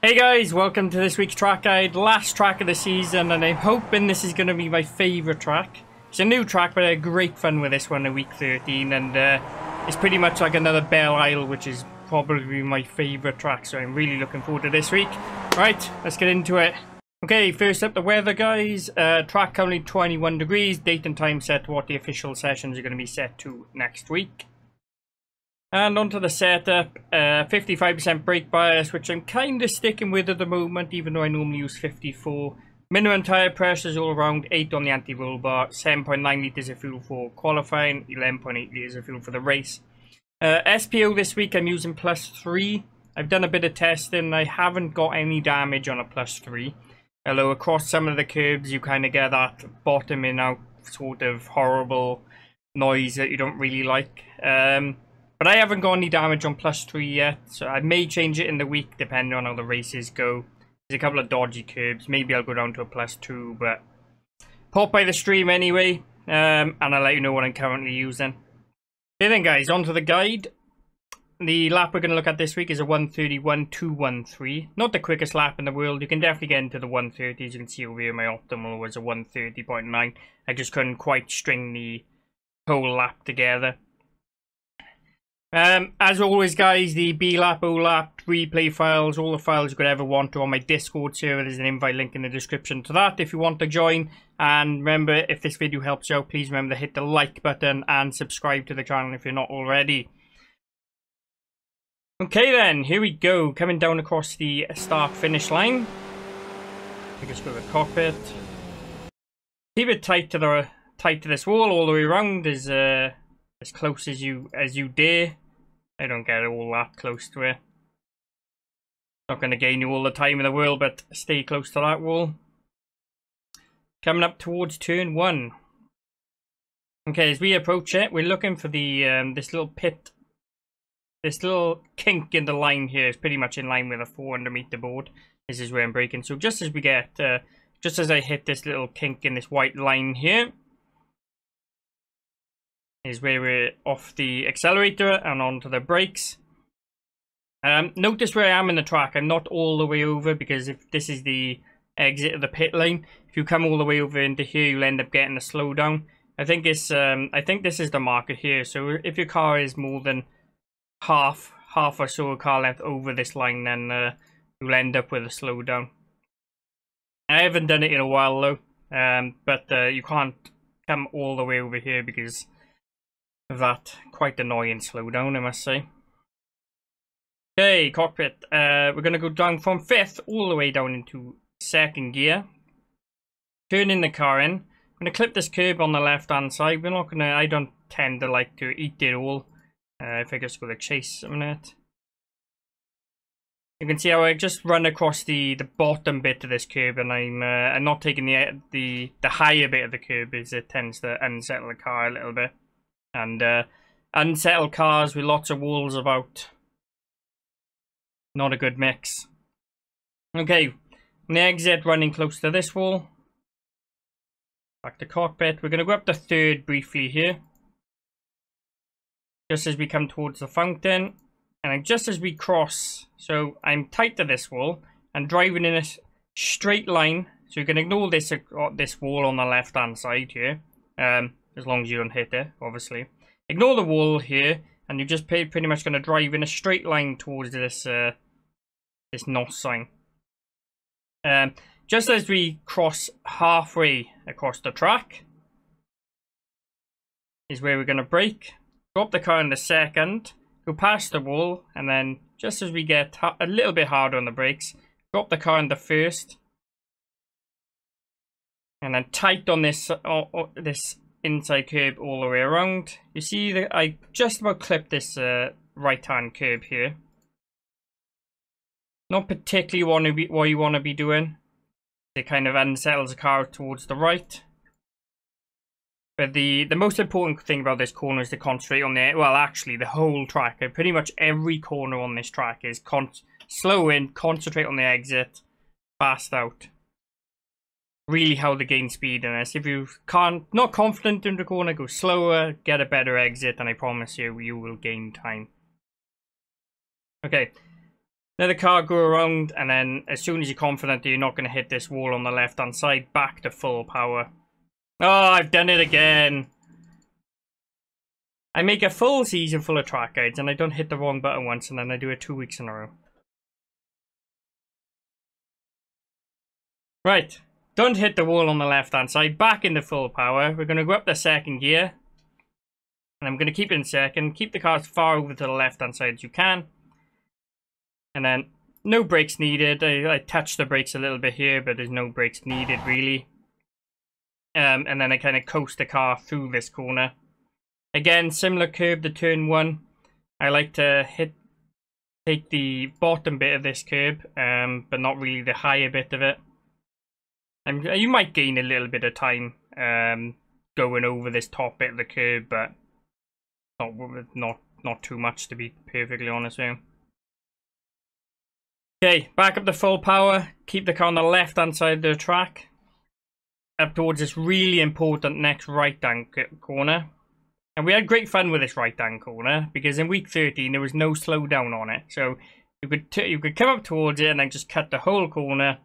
Hey guys, welcome to this week's track guide, last track of the season, and I'm hoping this is going to be my favourite track. It's a new track, but I had great fun with this one in week 13, and it's pretty much like another Belle Isle, which is probably my favourite track, so I'm really looking forward to this week. Right, let's get into it. Okay, first up the weather guys, track currently 21 degrees, date and time set to what the official sessions are going to be set to next week. And onto the setup, 55% brake bias, which I'm kind of sticking with at the moment, even though I normally use 54. Minimum tyre pressures all around, 8 on the anti-roll bar, 7.9 litres of fuel for qualifying, 11.8 litres of fuel for the race. SPO this week I'm using +3. I've done a bit of testing, I haven't got any damage on a +3. Although across some of the curbs you kind of get that bottoming out sort of horrible noise that you don't really like. But I haven't got any damage on +3 yet, so I may change it in the week depending on how the races go. There's a couple of dodgy curbs, maybe I'll go down to a +2, but pop by the stream anyway, and I'll let you know what I'm currently using. Okay then guys, onto the guide. The lap we're going to look at this week is a 1:31.213. Not the quickest lap in the world, you can definitely get into the 1:30s. You can see over here my optimal was a 1:30.9. I just couldn't quite string the whole lap together. As always guys, the B-lap, O-lap, replay files, all the files you could ever want are on my Discord server. There's an invite link in the description to that if you want to join. And remember, if this video helps you out, please remember to hit the like button and subscribe to the channel if you're not already. Okay then, here we go, coming down across the start-finish line. I just go to the cockpit. Keep it tight to this wall all the way around, as close as you dare. I don't get all that close to it. Not going to gain you all the time in the world, but stay close to that wall. Coming up towards turn 1. Okay, as we approach it, we're looking for the this little pit. This little kink in the line here is pretty much in line with a 400-meter board. This is where I'm braking. So just as we get, just as I hit this little kink in this white line here, is where we're off the accelerator and onto the brakes. Notice where I am in the track. I'm not all the way over, because if this is the exit of the pit lane, if you come all the way over into here, you'll end up getting a slowdown. I think this is the marker here. So if your car is more than half or so a car length over this line, then you'll end up with a slowdown. I haven't done it in a while though, but you can't come all the way over here because of that quite annoying slowdown, I must say. Okay, cockpit. We're going to go down from 5th all the way down into 2nd gear. Turning the car in. I'm going to clip this curb on the left hand side. We're not going to, I don't tend to like to eat it all. If I just go to chase a minute. You can see how I just run across the bottom bit of this curb, and I'm not taking the higher bit of the curb, as it tends to unsettle the car a little bit. And unsettled cars with lots of walls about, not a good mix. Okay, on the exit, running close to this wall. Back to cockpit. We're going to go up to 3rd briefly here. Just as we come towards the fountain. And just as we cross, so I'm tight to this wall and driving in a straight line. So you can ignore this wall on the left hand side here. As long as you don't hit it, obviously. Ignore the wall here, and you're just pretty much going to drive in a straight line towards this this NOS sign. Just as we cross halfway across the track, is where we're going to brake. Drop the car in the 2nd, go past the wall, and then just as we get a little bit harder on the brakes, drop the car in the 1st, and then tight on this this inside curb all the way around. You see that I just about clipped this right hand curb here. Not particularly what you want to be doing. It kind of unsettles the car towards the right. But the most important thing about this corner is to concentrate on well, actually the whole track. Pretty much every corner on this track is slow in, concentrate on the exit, fast out. Really how to gain speed in this. If you not confident in the corner, go slower, get a better exit, and I promise you, you will gain time. Okay, Let the car go around, and then as soon as you're confident that you're not going to hit this wall on the left-hand side, back to full power. Oh, I've done it again. I make a full season full of track guides, and I don't hit the wrong button once, and then I do it 2 weeks in a row. Right. Don't hit the wall on the left-hand side. Back into full power. We're going to go up the second gear. And I'm going to keep it in second. Keep the car as far over to the left-hand side as you can. And then, no brakes needed. I touched the brakes a little bit here, but there's no brakes needed, really. And then I kind of coast the car through this corner. Again, similar curve to turn 1. I like to take the bottom bit of this curb, but not really the higher bit of it. You might gain a little bit of time going over this top bit of the curb, but not too much, to be perfectly honest with you. Okay, back up to full power. Keep the car on the left-hand side of the track. Up towards this really important next right-hand corner. And we had great fun with this right-hand corner, because in week 13 there was no slowdown on it. So you could come up towards it and then just cut the whole corner,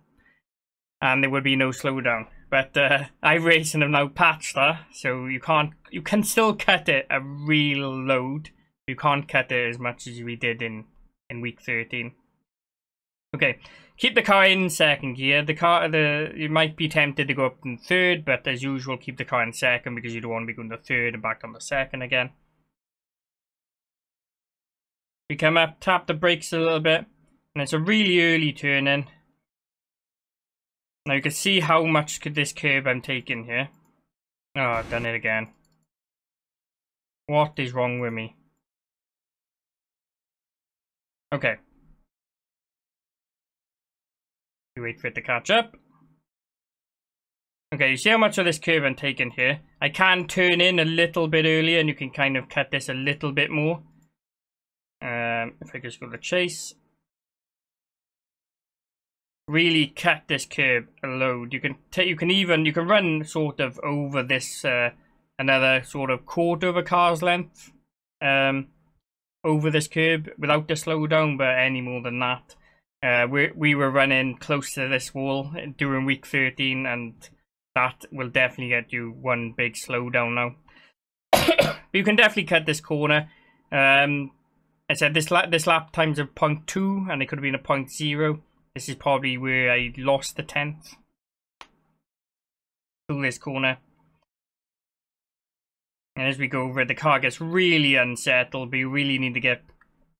and there would be no slowdown. But iRacing have now patched that, so you can still cut it a real load. You can't cut it as much as we did in week 13. Okay, keep the car in second gear. You might be tempted to go up in third, but as usual, keep the car in second because you don't want to be going to third and back on the second again. We come up, tap the brakes a little bit, and it's a really early turn in. Now you can see how much this curb I'm taking here. Oh, I've done it again. What is wrong with me? Okay. We wait for it to catch up. Okay, you see how much of this curve I'm taking here? I can turn in a little bit earlier, and you can kind of cut this a little bit more. If I just go to chase. Really cut this curb a load. You can run sort of over this another sort of quarter of a car's length over this curb without the slowdown, but any more than that. We were running close to this wall during week 13, and that will definitely get you one big slowdown now. But you can definitely cut this corner. I said this lap times a 0.2, and it could have been a 0.0. This is probably where I lost the 10th. Through this corner. And as we go over it, the car gets really unsettled, but you really need to get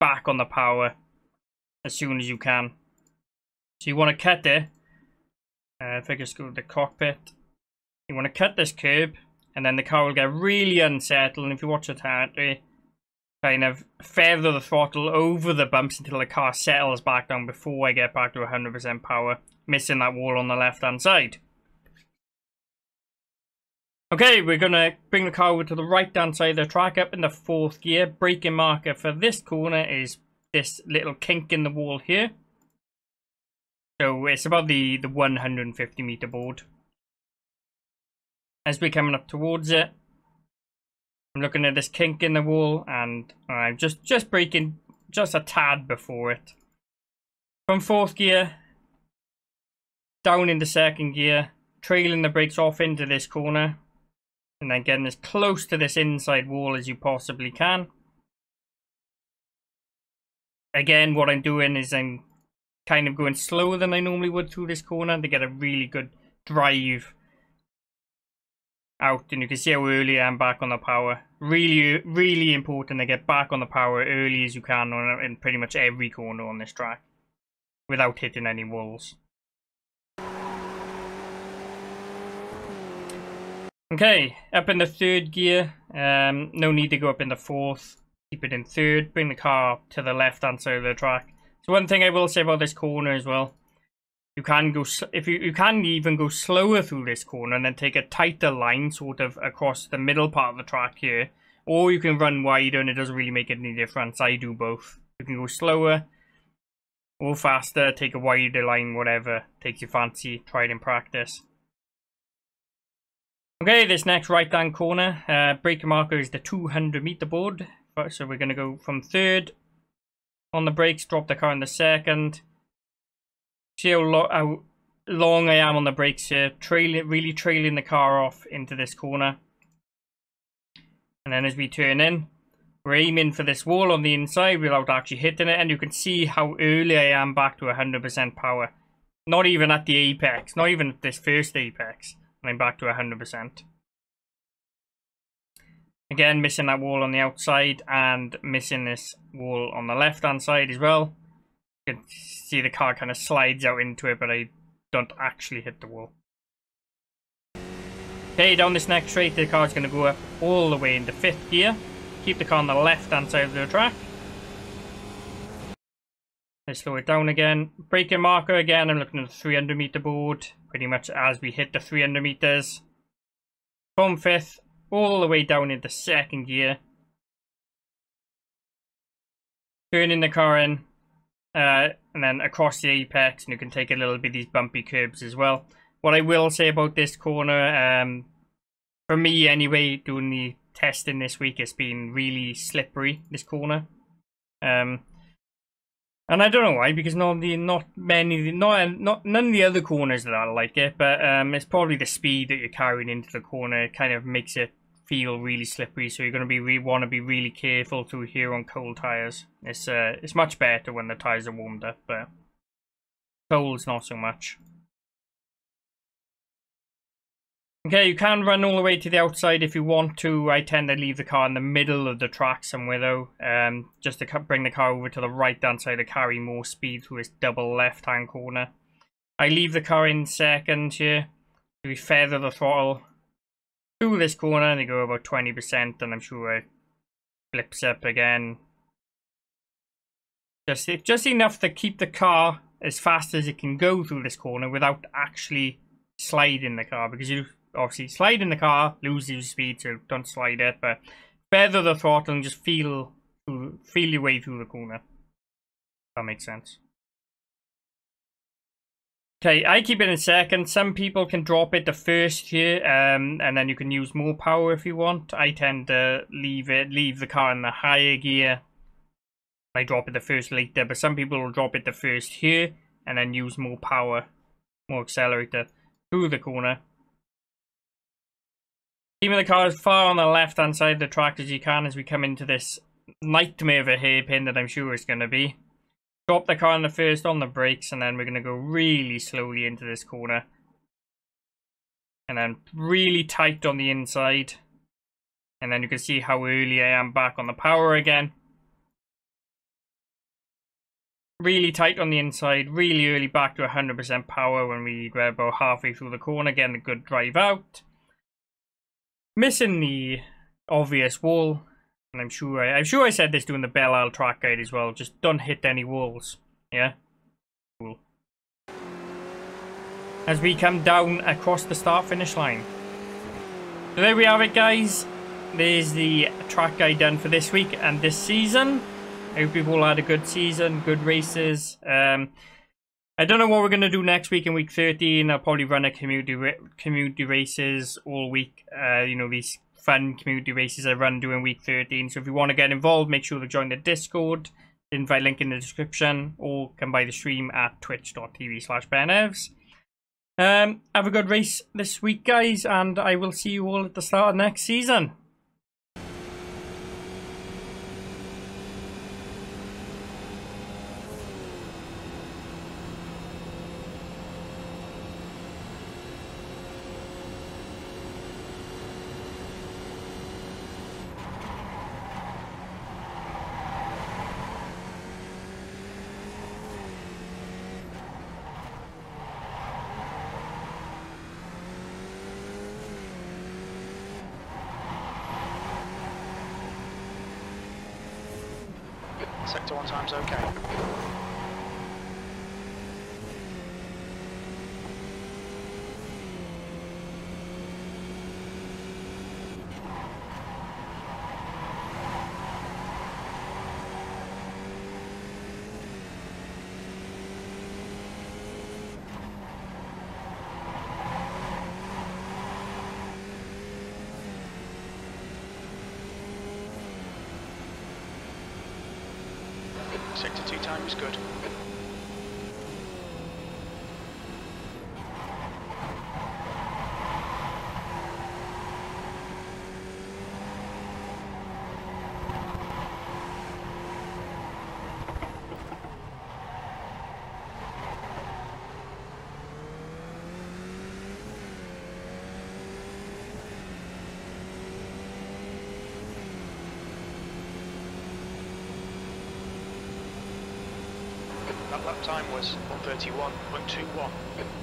back on the power as soon as you can. So you want to cut it. If I just go to the cockpit. You want to cut this curb, and then the car will get really unsettled. And if you watch the trajectory, kind of feather the throttle over the bumps until the car settles back down before I get back to 100% power, missing that wall on the left-hand side. Okay, we're going to bring the car over to the right-hand side of the track, up in the 4th gear. Braking marker for this corner is this little kink in the wall here. So it's about the 150 meter board. As we're coming up towards it, I'm looking at this kink in the wall, and I'm just braking just a tad before it. From 4th gear, down into 2nd gear, trailing the brakes off into this corner, and then getting as close to this inside wall as you possibly can. Again, what I'm doing is I'm kind of going slower than I normally would through this corner to get a really good drive out, and you can see how early I'm back on the power. Really, really important to get back on the power early as you can in pretty much every corner on this track without hitting any walls. Okay, up in the 3rd gear. No need to go up in the 4th. Keep it in 3rd. Bring the car to the left-hand side of the track. So one thing I will say about this corner as well, you can go you can even go slower through this corner and then take a tighter line sort of across the middle part of the track here, or you can run wider and it doesn't really make any difference. I do both. You can go slower or faster, take a wider line, whatever takes your fancy. Try it in practice. Okay, this next right hand corner, braking marker is the 200 meter board. So we're going to go from 3rd on the brakes, drop the car in the second. See how long I am on the brakes here, really trailing the car off into this corner. And then as we turn in, we're aiming for this wall on the inside without actually hitting it, and you can see how early I am back to 100% power. Not even at the apex, not even at this first apex, and I'm back to 100%. Again, missing that wall on the outside and missing this wall on the left hand side as well. You can see the car kind of slides out into it, but I don't actually hit the wall. Okay, down this next straight, the car's going to go up all the way into 5th gear. Keep the car on the left hand side of the track. Let's slow it down again. Braking marker again, I'm looking at the 300 meter board. Pretty much as we hit the 300 meters. From 5th, all the way down into 2nd gear. Turning the car in. And then across the apex, and you can take a little bit of these bumpy curbs as well. What I will say about this corner, for me anyway, doing the testing this week, it's been really slippery, this corner. And I don't know why, because none of the other corners that are like it, but it's probably the speed that you're carrying into the corner. It kind of makes it feel really slippery, so you're going to want to be really careful through here on cold tires. It's much better when the tires are warmed up, but cold's not so much. Okay, you can run all the way to the outside if you want to. I tend to leave the car in the middle of the track somewhere though, just to bring the car over to the right hand side to carry more speed through this double left hand corner. I leave the car in second here. We feather the throttle through this corner and they go about 20%, and I'm sure it flips up again. Just enough to keep the car as fast as it can go through this corner without actually sliding the car, because you obviously slide in the car, lose your speed, so don't slide it, but feather the throttle and just feel your way through the corner. That makes sense. Okay, I keep it in second. Some people can drop it to first here, and then you can use more power if you want. I tend to leave the car in the higher gear. I drop it to first later, but some people will drop it to first here, and then use more power, more accelerator through the corner. Keeping the car as far on the left hand side of the track as you can as we come into this nightmare of a hairpin that I'm sure it's going to be. Drop the car in the first on the brakes, and then we're going to go really slowly into this corner. And then really tight on the inside. And then you can see how early I am back on the power again. Really tight on the inside, really early back to 100% power when we get about halfway through the corner, getting a good drive out. Missing the obvious wall, and I'm sure I said this doing the Belle Isle track guide as well. Just don't hit any walls. Yeah, cool. As we come down across the start finish line. So there we have it, guys. There's the track guide done for this week and this season. I hope you've all had a good season, good races. I don't know what we're going to do next week in week 13. I'll probably run a community races all week. You know, these fun community races I run during week 13. So if you want to get involved, make sure to join the Discord. The invite link in the description, or come by the stream at twitch.tv/BenEvs. Have a good race this week, guys, and I will see you all at the start of next season. Sector 1 time's okay. Sector 2 time was good. That lap time was 1:31.21.